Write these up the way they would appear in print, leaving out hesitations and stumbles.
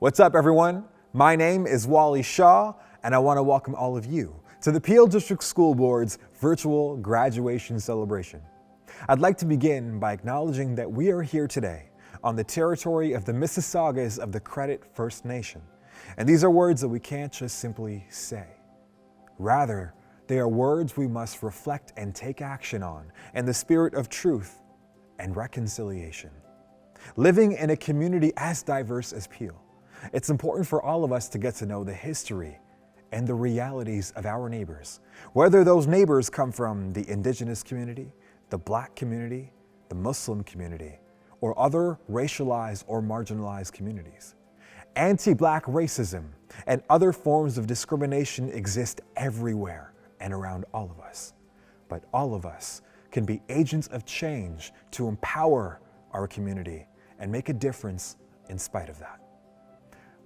What's up, everyone? My name is Wali Shah, and I want to welcome all of you to the Peel District School Board's virtual graduation celebration. I'd like to begin by acknowledging that we are here today on the territory of the Mississaugas of the Credit First Nation. And these are words that we can't just simply say. Rather, they are words we must reflect and take action on in the spirit of truth and reconciliation. Living in a community as diverse as Peel, it's important for all of us to get to know the history and the realities of our neighbors, whether those neighbors come from the Indigenous community, the Black community, the Muslim community, or other racialized or marginalized communities. Anti-Black racism and other forms of discrimination exist everywhere and around all of us. But all of us can be agents of change to empower our community and make a difference in spite of that.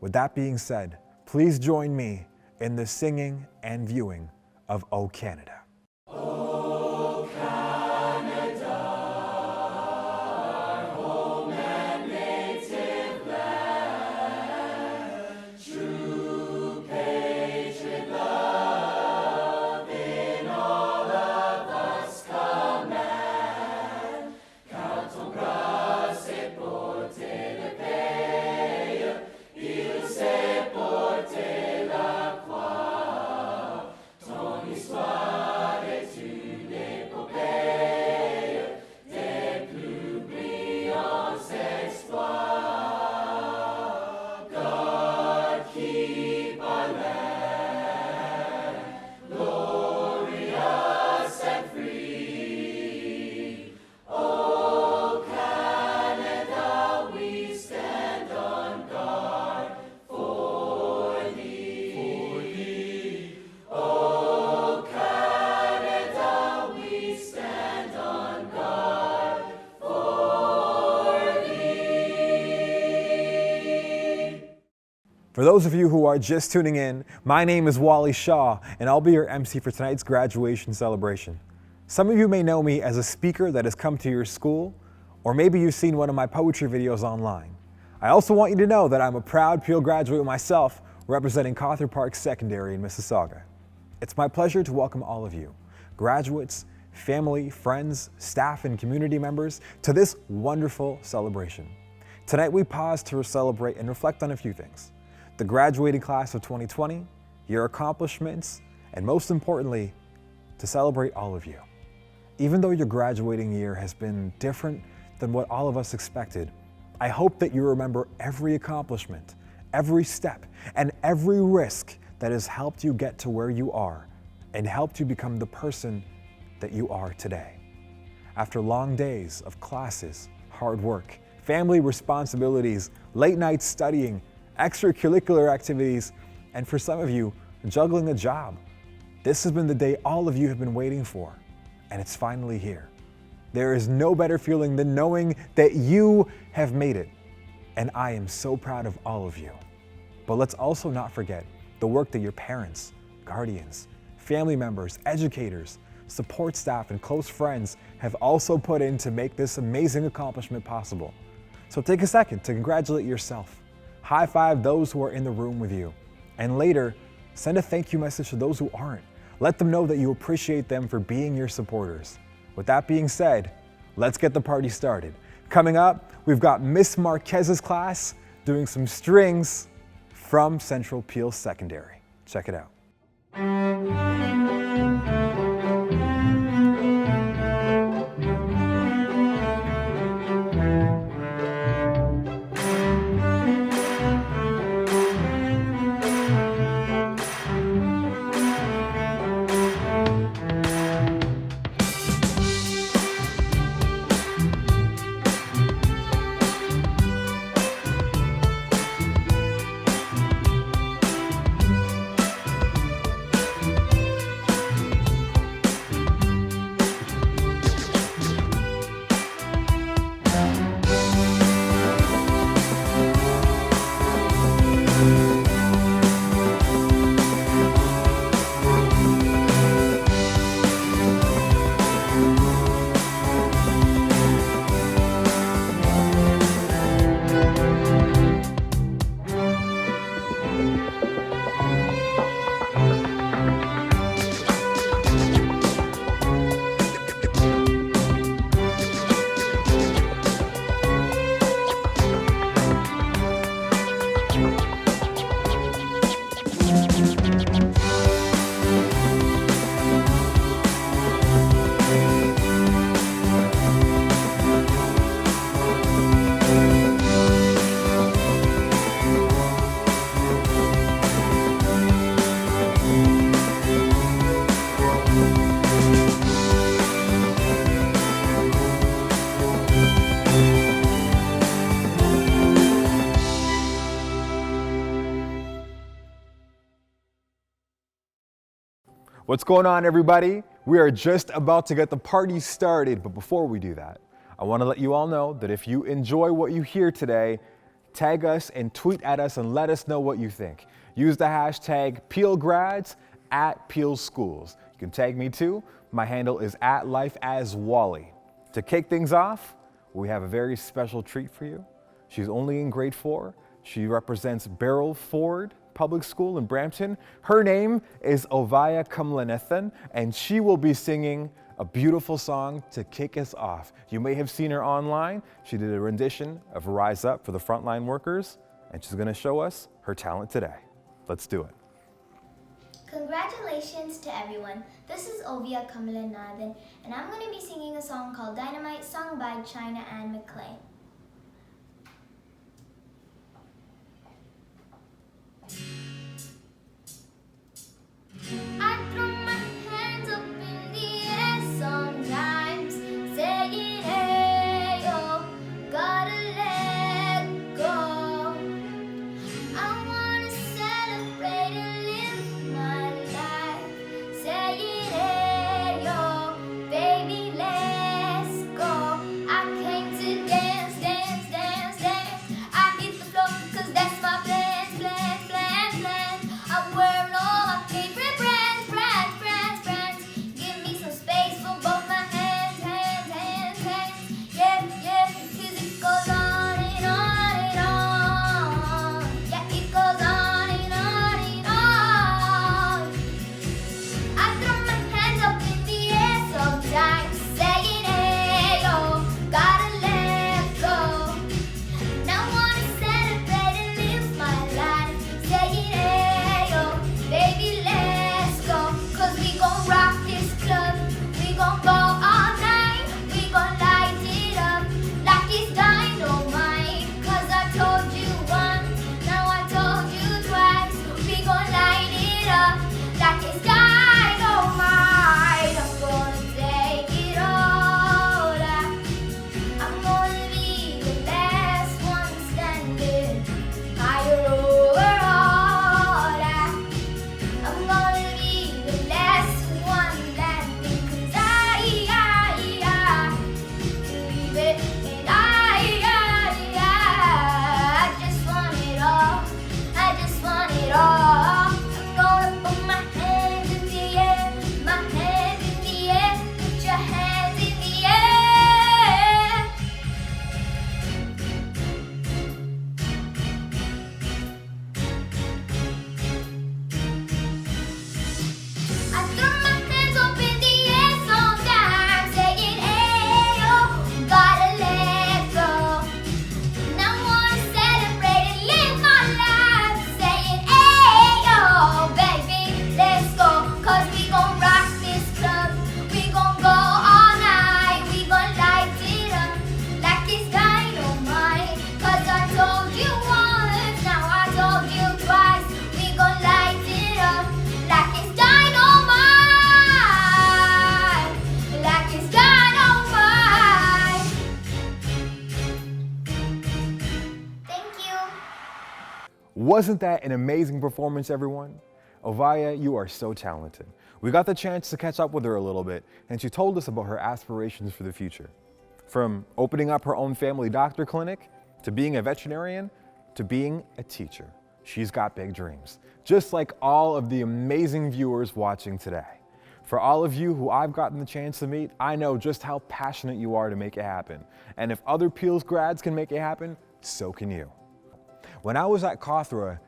With that being said, please join me in the singing and viewing of O Canada. O Canada, our home and native land, true patriot love in all of us command. Cawthra Park For those of you who are just tuning in, my name is Wali Shah, and I'll be your MC for tonight's graduation celebration. Some of you may know me as a speaker that has come to your school, or maybe you've seen one of my poetry videos online. I also want you to know that I'm a proud Peel graduate myself, representing Cawthra Park Secondary in Mississauga. It's my pleasure to welcome all of you, graduates, family, friends, staff, and community members, to this wonderful celebration. Tonight we pause to celebrate and reflect on a few things: the graduating class of 2020, your accomplishments, and most importantly, to celebrate all of you. Even though your graduating year has been different than what all of us expected, I hope that you remember every accomplishment, every step, and every risk that has helped you get to where you are and helped you become the person that you are today. After long days of classes, hard work, family responsibilities, late nights studying, extracurricular activities, and for some of you, juggling a job, this has been the day all of you have been waiting for, and it's finally here. There is no better feeling than knowing that you have made it, and I am so proud of all of you. But let's also not forget the work that your parents, guardians, family members, educators, support staff, and close friends have also put in to make this amazing accomplishment possible. So take a second to congratulate yourself. High five those who are in the room with you. And later, send a thank you message to those who aren't. Let them know that you appreciate them for being your supporters. With that being said, let's get the party started. Coming up, we've got Miss Marquez's class doing some strings from Central Peel Secondary. Check it out. What's going on, everybody? We are just about to get the party started, but before we do that, I want to let you all know that if you enjoy what you hear today, tag us and tweet at us and let us know what you think. Use the hashtag PeelGrads at Peelschools. You can tag me too. My handle is @LifeAsWally. To kick things off, we have a very special treat for you. She's only in grade 4. She represents Beryl Ford Public School in Brampton. Her name is Haviah, and she will be singing a beautiful song to kick us off. You may have seen her online. She did a rendition of Rise Up for the frontline workers, and she's gonna show us her talent today. Let's do it. Congratulations to everyone. This is Haviah, and I'm going to be singing a song called Dynamite, sung by China and McClay. I throw my hands up in the air sometimes, saying, hey, yo, gotta let go. I wanna celebrate and live my life, saying, hey, yo, baby, let's go. I came to dance, dance, dance, dance. I hit the floor 'cause that's my plan, plan, plan, plan. I'm wearing all my favorite brands, brands, brands, brands. Give me some space for both my hands, hands, hands, hands. Yeah, yeah, 'cause it goes on and on and on. Yeah, it goes on and on and on. I throw my hands up in the air sometimes, saying, hey, yo, gotta let go. Now I wanna celebrate and live my life, saying, hey, yo, baby, let's go. 'Cause we gon' rock this club, we gon' go all night, we gon' light it up like it's dynamite. 'Cause I told you once, now I told you twice, we gon' light it up like it's dynamite. I'm gonna take it all out. I'm gonna be the last one standing, higher over all that. I'm gonna be the last one landing, 'cause I believe it, and I just want it all. I just want it all. I'm gonna put my hands in the air, my hands in the air. Put your hands in the air. I throw my hands up in the air sometimes, saying, hey, yo, gotta let go. Now I wanna celebrate and live my life, saying, hey, yo, baby, let's go. 'Cause we gon' rock this club, we gon' go all night, we gon' light it up like it's dynamite. 'Cause I told you once, now I told you twice, we gon' light it up like it's dynamite, like it's dynamite. Thank you. Wasn't that an amazing performance, everyone? Haviah, you are so talented. We got the chance to catch up with her a little bit, and she told us about her aspirations for the future. From opening up her own family doctor clinic, to being a veterinarian, to being a teacher. She's got big dreams, just like all of the amazing viewers watching today. For all of you who I've gotten the chance to meet, I know just how passionate you are to make it happen. And if other Peels grads can make it happen, so can you. When I was at Cawthra,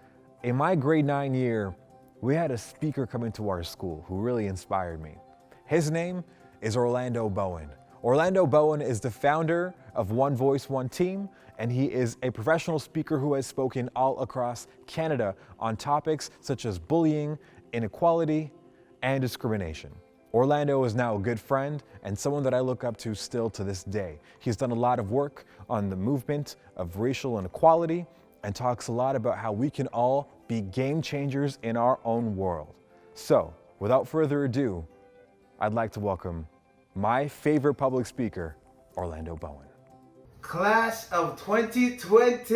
in my grade 9 year, we had a speaker come into our school who really inspired me. His name is Orlando Bowen. Orlando Bowen is the founder of One Voice, One Team, and he is a professional speaker who has spoken all across Canada on topics such as bullying, inequality, and discrimination. Orlando is now a good friend and someone that I look up to still to this day. He's done a lot of work on the movement of racial inequality and talks a lot about how we can all be game changers in our own world. So, without further ado, I'd like to welcome my favorite public speaker, Orlando Bowen. Class of 2020!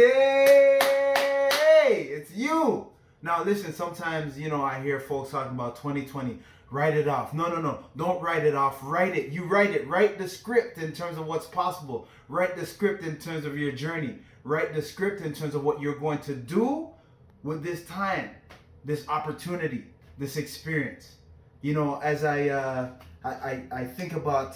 It's you! Now listen, sometimes, I hear folks talking about 2020. Write it off. No. Don't write it off. Write it. You write it. Write the script in terms of what's possible. Write the script in terms of your journey. Write the script in terms of what you're going to do with this time, this opportunity, this experience. As I think about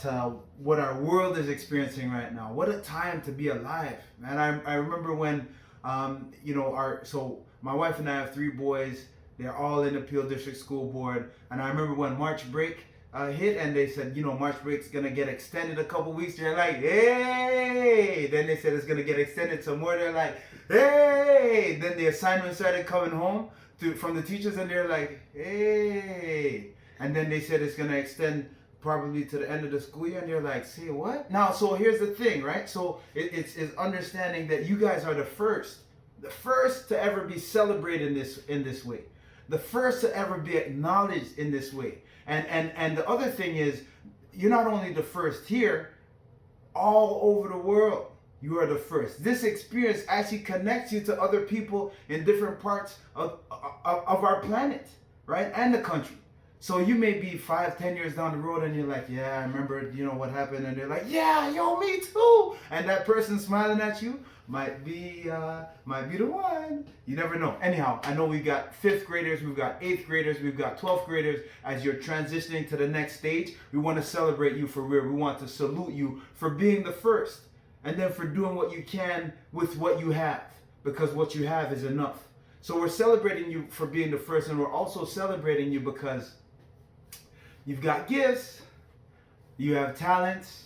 what our world is experiencing right now. What a time to be alive, man. I remember when, my wife and I have 3 boys. They're all in the Peel District School Board. And I remember when March break hit and they said, March break's going to get extended a couple weeks. They're like, hey! Then they said it's going to get extended some more. They're like, hey! Then the assignments started coming home from the teachers and they're like, hey! And then they said it's going to extend probably to the end of the school year. And they're like, say what? Now, so here's the thing, right? So it's understanding that you guys are the first to ever be celebrated in this way. The first to ever be acknowledged in this way. And the other thing is, you're not only the first here, all over the world, you are the first. This experience actually connects you to other people in different parts of our planet, right? And the country. So you may be 5-10 years down the road and you're like, yeah, I remember, what happened. And they're like, yeah, yo, me too. And that person smiling at you might be the one. You never know. Anyhow, I know we've got 5th graders, we've got 8th graders, we've got 12th graders. As you're transitioning to the next stage, we want to celebrate you for real. We want to salute you for being the first. And then for doing what you can with what you have. Because what you have is enough. So we're celebrating you for being the first. And we're also celebrating you because you've got gifts, you have talents,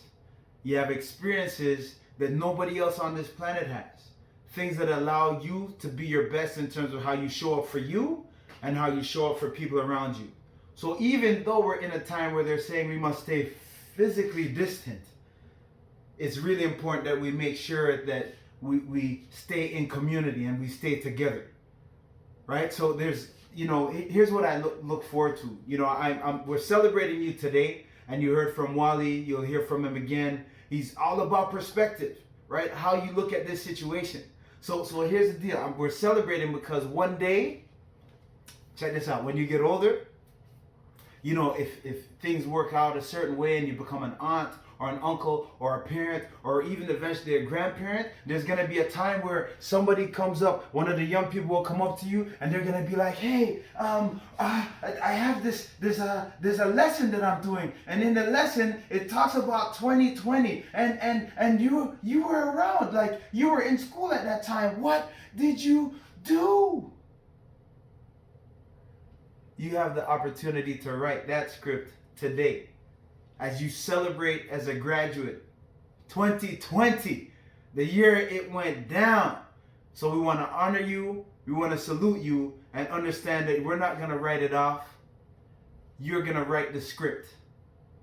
you have experiences that nobody else on this planet has. Things that allow you to be your best in terms of how you show up for you and how you show up for people around you. So even though we're in a time where they're saying we must stay physically distant, it's really important that we make sure that we stay in community and we stay together, right? So there's, here's what I look forward to. We're celebrating you today, and you heard from Wali. You'll hear from him again. He's all about perspective, right? How you look at this situation. So here's the deal. We're celebrating because one day, check this out. When you get older, if things work out a certain way and you become an aunt or an uncle or a parent or even eventually a grandparent, there's going to be a time where somebody comes up, one of the young people will come up to you and they're going to be like, hey, I have there's a lesson that I'm doing, and in the lesson it talks about 2020 and you were around, like you were in school at that time. What did you do? You have the opportunity to write that script today as you celebrate as a graduate. 2020, the year it went down. So we want to honor you, we want to salute you, and understand that we're not going to write it off. You're going to write the script.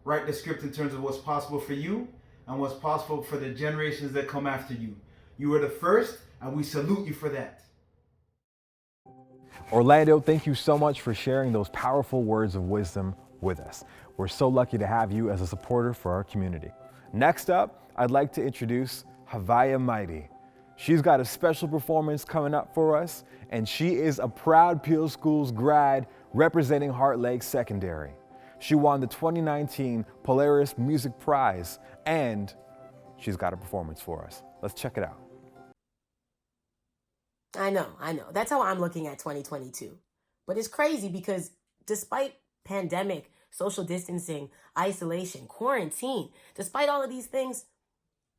Write the script in terms of what's possible for you and what's possible for the generations that come after you. You were the first, and we salute you for that. Orlando, thank you so much for sharing those powerful words of wisdom with us. We're so lucky to have you as a supporter for our community. Next up, I'd like to introduce Haviah Mighty. She's got a special performance coming up for us, and she is a proud Peelschools grad representing Heart Lake Secondary. She won the 2019 Polaris Music Prize, and she's got a performance for us. Let's check it out. I know. That's how I'm looking at 2022. But it's crazy because despite pandemic, social distancing, isolation, quarantine, despite all of these things,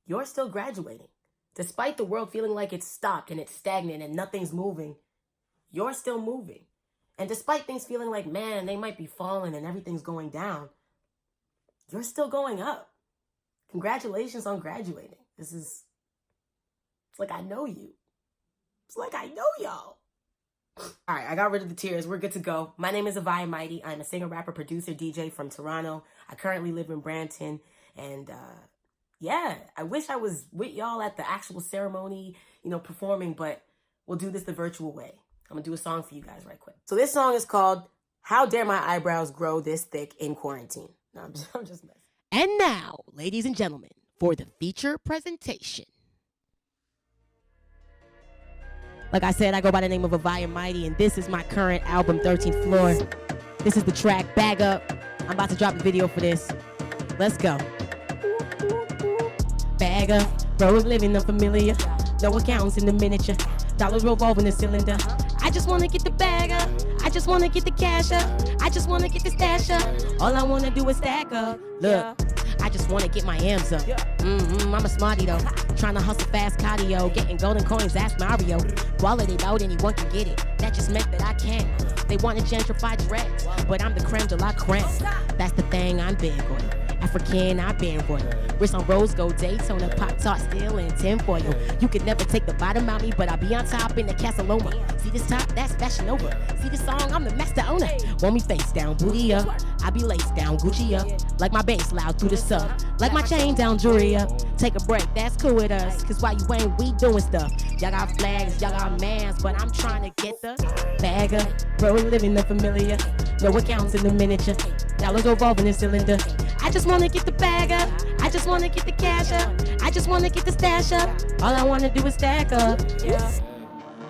you're still graduating. Despite the world feeling like it's stopped and it's stagnant and nothing's moving, you're still moving. And despite things feeling like, man, they might be falling and everything's going down, you're still going up. Congratulations on graduating. It's like I know you. It's like I know y'all. All right, I got rid of the tears. We're good to go. My name is Haviah Mighty. I'm a singer, rapper, producer, DJ from Toronto. I currently live in Brampton. And I wish I was with y'all at the actual ceremony, performing, but we'll do this the virtual way. I'm going to do a song for you guys right quick. So this song is called How Dare My Eyebrows Grow This Thick in Quarantine. No, I'm just messing. And now, ladies and gentlemen, for the feature presentation. Like I said, I go by the name of Haviah Mighty, and this is my current album, 13th Floor. This is the track, Bag Up. I'm about to drop a video for this. Let's go. Bag up, bros living unfamiliar. No accounts in the miniature. Dollars revolve in the cylinder. I just wanna get the bag up. I just wanna get the cash up. I just wanna get the stash up. All I wanna do is stack up. Look, I just wanna get my M's up. I'm a smarty though. Trying to hustle fast cardio. Getting golden coins, ask Mario. Quality out, anyone can get it. That just meant that I can. They wanna gentrify dreads, but I'm the creme de la creme. That's the thing I'm big on. African, I've been royal. Wrist on rose gold, Daytona, pop tart, steel and tinfoil. You could never take the bottom out me, but I'll be on top in the Casaloma. See this top, that's Fashion Nova. See this song, I'm the master owner. Want me face down, booty up. I be laced down, Gucci up. Like my bass loud through the sub. Like my chain down, jewelry up. Take a break, that's cool with us. Cause while you ain't, we doing stuff. Y'all got flags, y'all got mans, but I'm trying to get the bag up. Bro, living the familiar. No accounts in the miniature. Dollars revolve in the cylinder. I just wanna get the bag up. I just wanna get the cash up. I just wanna get the stash up. All I wanna do is stack up.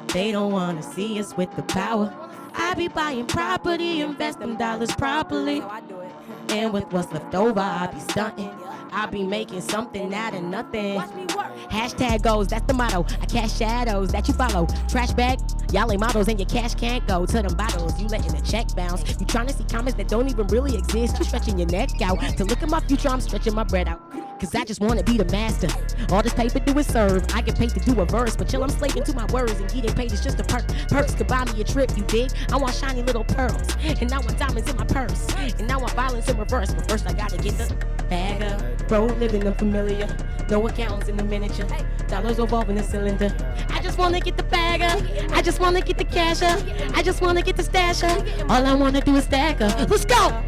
They don't wanna see us with the power. I be buying property, invest them dollars properly. And with what's left over, I be stunting. I be making something out of nothing. Hashtag goals, that's the motto. I cast shadows that you follow. Trash bag, y'all ain't models and your cash can't go to them bottles. You letting the check bounce. You trying to see comments that don't even really exist. You stretching your neck out. To look at my future, I'm stretching my bread out. Cause I just wanna be the master. All this paper do is serve. I get paid to do a verse, but chill, I'm slaving to my words. And getting paid is just a perk. Perks could buy me a trip, you dig? I want shiny little pearls. And now I want diamonds in my purse. And now I want violence in reverse. But first I gotta get the bag up. Bro, living unfamiliar. No accounts in the miniature. Dollars revolve in the cylinder. I just wanna get the bag up. I just wanna get the cash up. I just wanna get the stash up. All I wanna do is stack up. Let's go!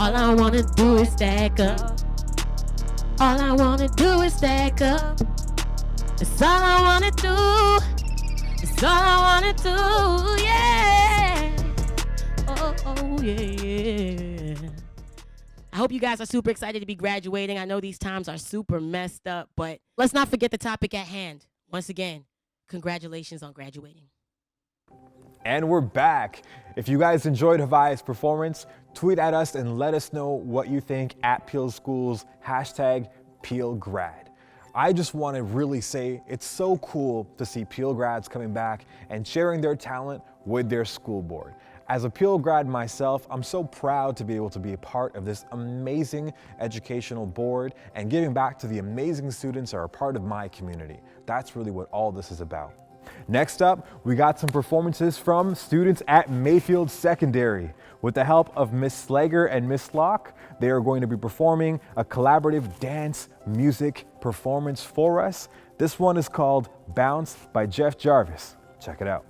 All I wanna do is stack up. All I wanna do is stack up. It's all I wanna do. It's all I wanna do, yeah. Oh, yeah. I hope you guys are super excited to be graduating. I know these times are super messed up, but let's not forget the topic at hand. Once again, congratulations on graduating. And we're back. If you guys enjoyed Haviah's performance, tweet at us and let us know what you think at Peelschools, #PeelGrad. I just want to really say it's so cool to see Peel grads coming back and sharing their talent with their school board. As a Peel grad myself, I'm so proud to be able to be a part of this amazing educational board and giving back to the amazing students that are a part of my community. That's really what all this is about. Next up, we got some performances from students at Mayfield Secondary. With the help of Miss Slager and Miss Locke, they are going to be performing a collaborative dance music performance for us. This one is called Bounce by Jeff Jarvis. Check it out.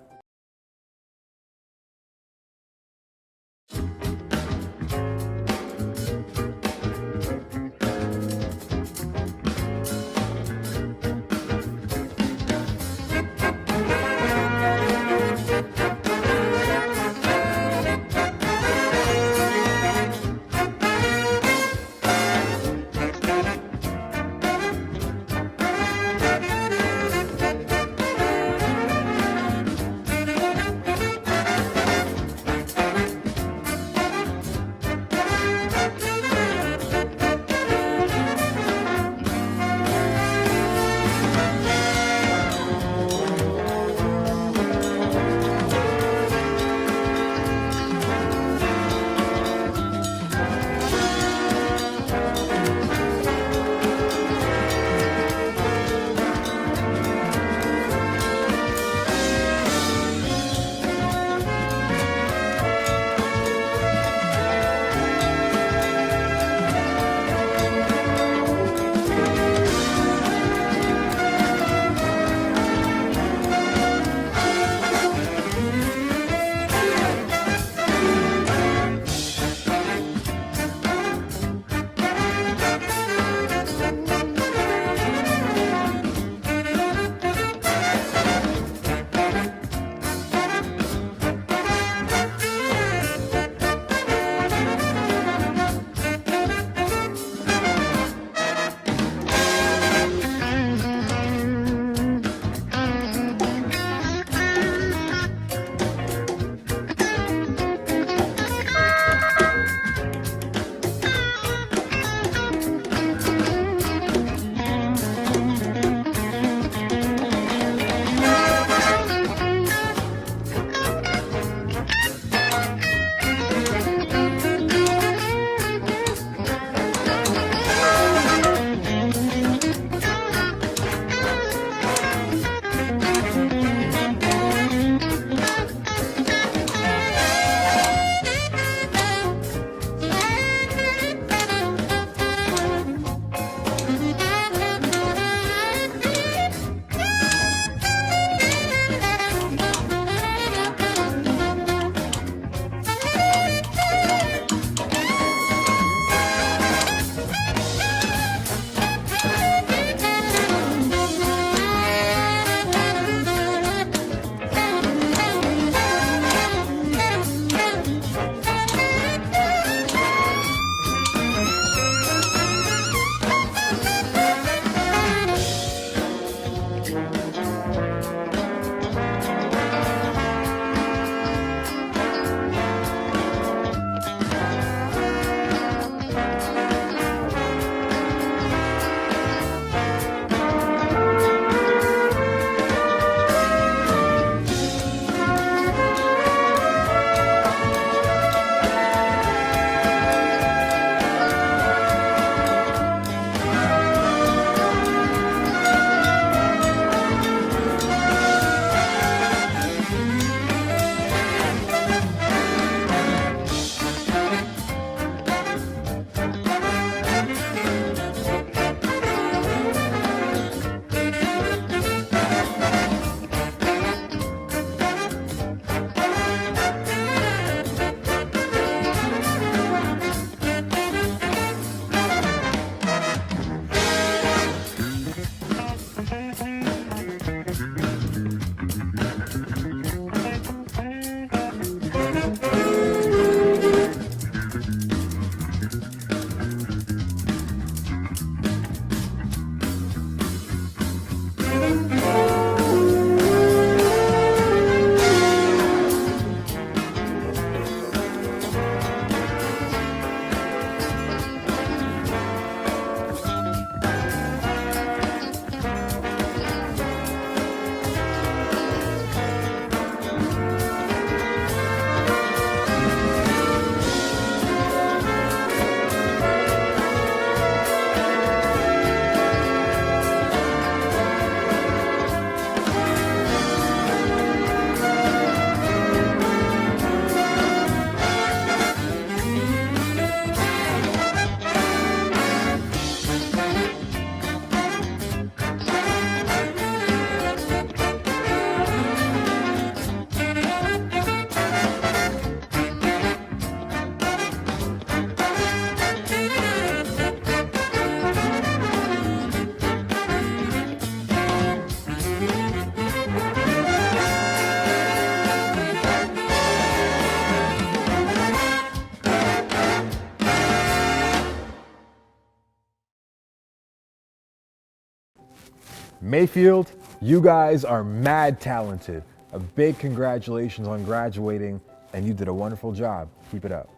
Mayfield, you guys are mad talented. A big congratulations on graduating, and you did a wonderful job. Keep it up.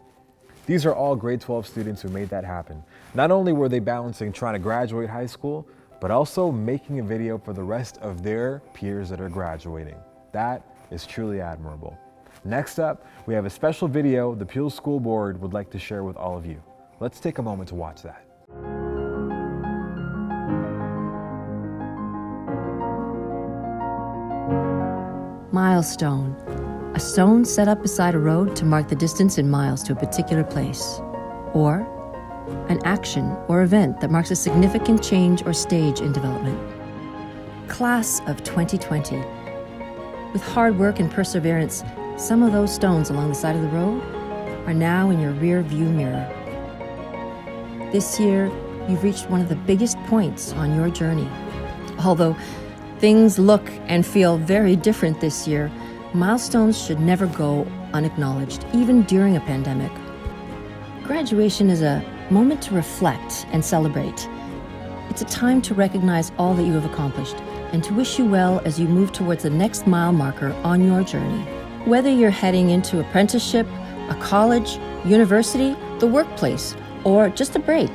These are all grade 12 students who made that happen. Not only were they balancing trying to graduate high school, but also making a video for the rest of their peers that are graduating. That is truly admirable. Next up, we have a special video the Peelschools School Board would like to share with all of you. Let's take a moment to watch that. Milestone. A stone set up beside a road to mark the distance in miles to a particular place. Or an action or event that marks a significant change or stage in development. Class of 2020. With hard work and perseverance, some of those stones along the side of the road are now in your rear view mirror. This year, you've reached one of the biggest points on your journey. Although things look and feel very different this year, milestones should never go unacknowledged, even during a pandemic. Graduation is a moment to reflect and celebrate. It's a time to recognize all that you have accomplished and to wish you well as you move towards the next mile marker on your journey. Whether you're heading into apprenticeship, a college, university, the workplace, or just a break,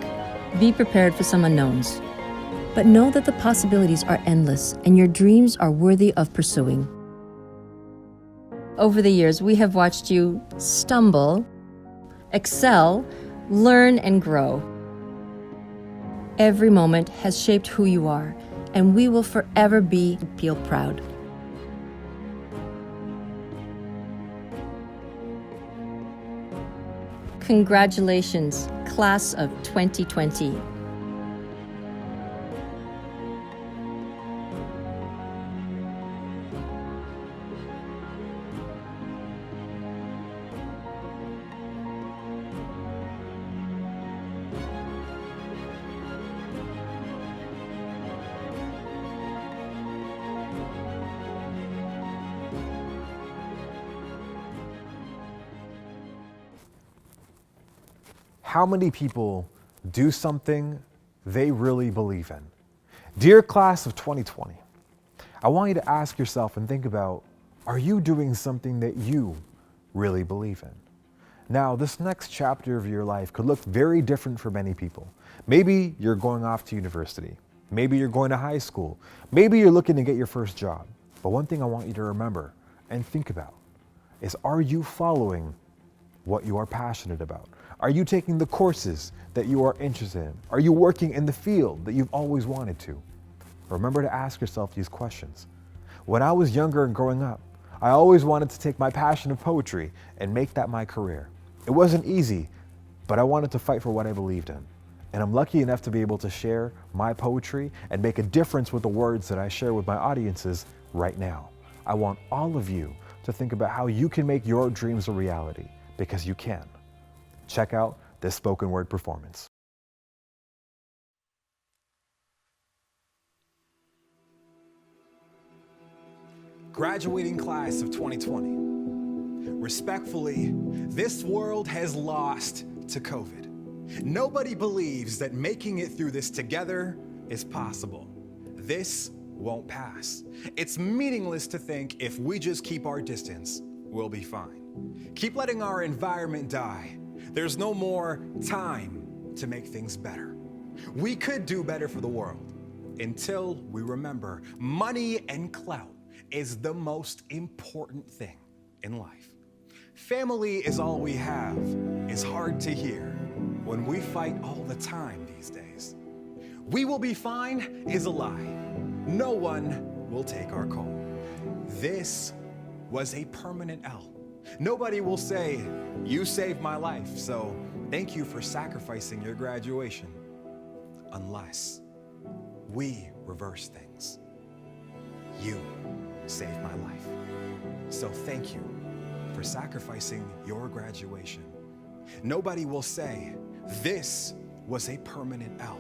be prepared for some unknowns. But know that the possibilities are endless and your dreams are worthy of pursuing. Over the years, we have watched you stumble, excel, learn, and grow. Every moment has shaped who you are, and we will forever be Peel proud. Congratulations, class of 2020. How many people do something they really believe in? Dear class of 2020, I want you to ask yourself and think about, are you doing something that you really believe in? Now, this next chapter of your life could look very different for many people. Maybe you're going off to university. Maybe you're going to high school. Maybe you're looking to get your first job. But one thing I want you to remember and think about is, are you following what you are passionate about? Are you taking the courses that you are interested in? Are you working in the field that you've always wanted to? Remember to ask yourself these questions. When I was younger and growing up, I always wanted to take my passion of poetry and make that my career. It wasn't easy, but I wanted to fight for what I believed in. And I'm lucky enough to be able to share my poetry and make a difference with the words that I share with my audiences right now. I want all of you to think about how you can make your dreams a reality, because you can. Check out this spoken word performance. Graduating class of 2020. Respectfully, this world has lost to COVID. Nobody believes that making it through this together is possible. This won't pass. It's meaningless to think if we just keep our distance, we'll be fine. Keep letting our environment die. There's no more time to make things better. We could do better for the world until we remember money and clout is the most important thing in life. Family is all we have is hard to hear when we fight all the time these days. We will be fine is a lie. No one will take our call. This was a permanent L. Nobody will say, you saved my life, so thank you for sacrificing your graduation. Unless we reverse things. You saved my life. So thank you for sacrificing your graduation. Nobody will say, this was a permanent L.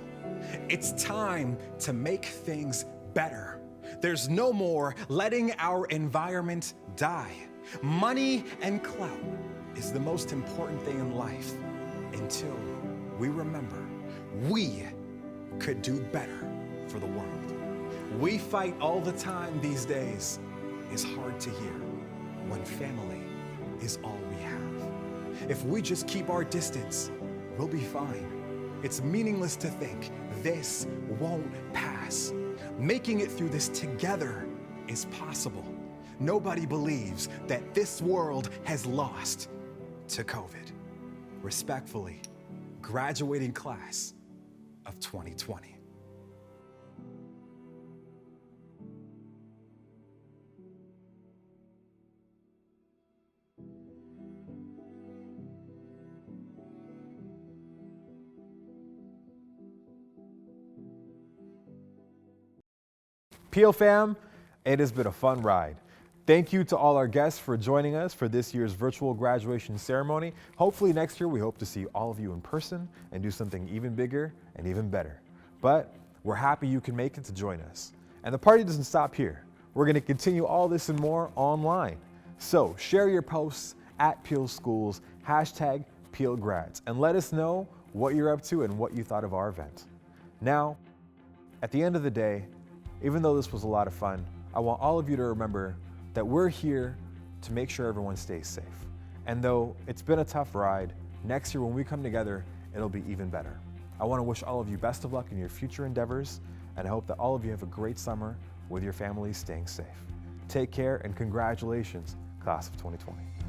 It's time to make things better. There's no more letting our environment die. Money and clout is the most important thing in life until we remember we could do better for the world. We fight all the time these days is hard to hear when family is all we have. If we just keep our distance, we'll be fine. It's meaningless to think this won't pass. Making it through this together is possible. Nobody believes that this world has lost to COVID. Respectfully, graduating class of 2020. Peel fam, it has been a fun ride. Thank you to all our guests for joining us for this year's virtual graduation ceremony. Hopefully next year we hope to see all of you in person and do something even bigger and even better. But we're happy you can make it to join us. And the party doesn't stop here. We're going to continue all this and more online. So share your posts at Peelschools, #PeelGrads, and let us know what you're up to and what you thought of our event. Now, at the end of the day, even though this was a lot of fun, I want all of you to remember that we're here to make sure everyone stays safe. And though it's been a tough ride, next year when we come together, it'll be even better. I want to wish all of you best of luck in your future endeavors, and I hope that all of you have a great summer with your families staying safe. Take care and congratulations, class of 2020.